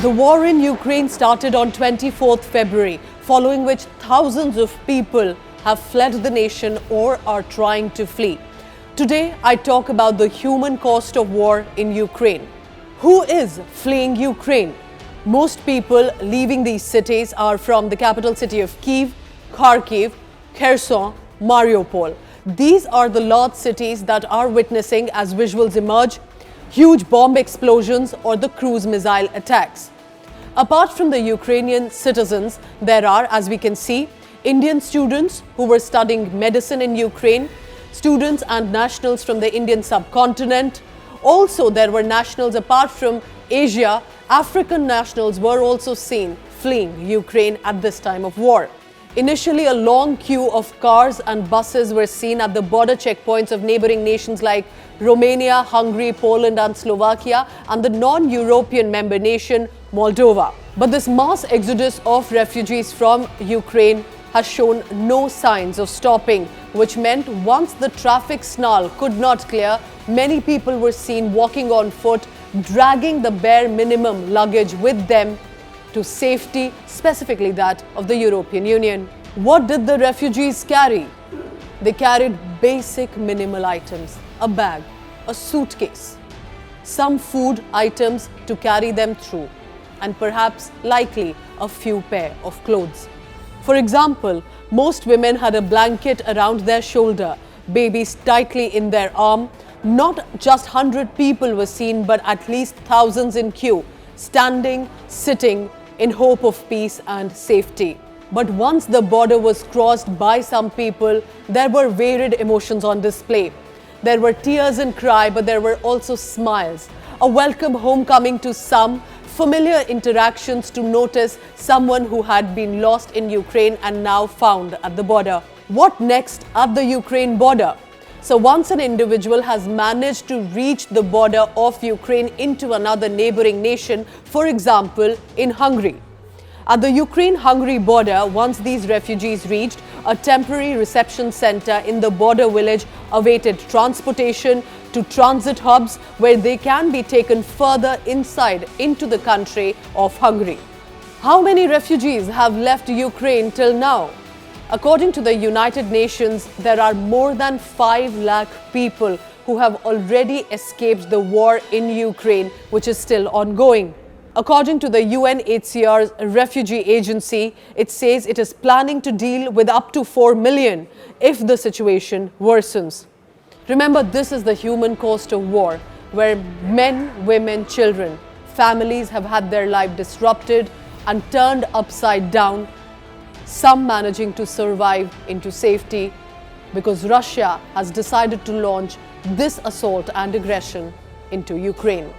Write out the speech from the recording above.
The war in Ukraine started on 24th February, following which thousands of people have fled the nation or are trying to flee. Today, I talk about the human cost of war in Ukraine. Who is fleeing Ukraine? Most people leaving these cities are from the capital city of Kyiv, Kharkiv, Kherson, Mariupol. These are the large cities that are witnessing, as visuals emerge, huge bomb explosions or the cruise missile attacks. Apart from the Ukrainian citizens, there are, as we can see, Indian students who were studying medicine in Ukraine, students and nationals from the Indian subcontinent. Also, there were nationals apart from Asia. African nationals were also seen fleeing Ukraine at this time of war. Initially, a long queue of cars and buses were seen at the border checkpoints of neighboring nations like Romania, Hungary, Poland and Slovakia, and the non-European member nation Moldova. But this mass exodus of refugees from Ukraine has shown no signs of stopping, which meant once the traffic snarl could not clear, many people were seen walking on foot, dragging the bare minimum luggage with them to safety, specifically that of the European Union. What did the refugees carry? They carried basic minimal items, a bag, a suitcase, some food items to carry them through, and perhaps likely a few pair of clothes. For example, most women had a blanket around their shoulder, babies tightly in their arm. Not just 100 people were seen, but at least thousands in queue, standing, sitting, in hope of peace and safety. But once the border was crossed by some people, there were varied emotions on display. There were tears and cry, but there were also smiles. A welcome homecoming to some, familiar interactions to notice someone who had been lost in Ukraine and now found at the border. What next at the Ukraine border? So once an individual has managed to reach the border of Ukraine into another neighboring nation, for example, in Hungary. At the Ukraine-Hungary border, once these refugees reached, a temporary reception center in the border village awaited transportation to transit hubs where they can be taken further inside into the country of Hungary. How many refugees have left Ukraine till now? According to the United Nations, there are more than 5 lakh people who have already escaped the war in Ukraine, which is still ongoing. According to the UNHCR's refugee agency, it says it is planning to deal with up to 4 million if the situation worsens. Remember, this is the human cost of war, where men, women, children, families have had their life disrupted and turned upside down, some managing to survive into safety because Russia has decided to launch this assault and aggression into Ukraine.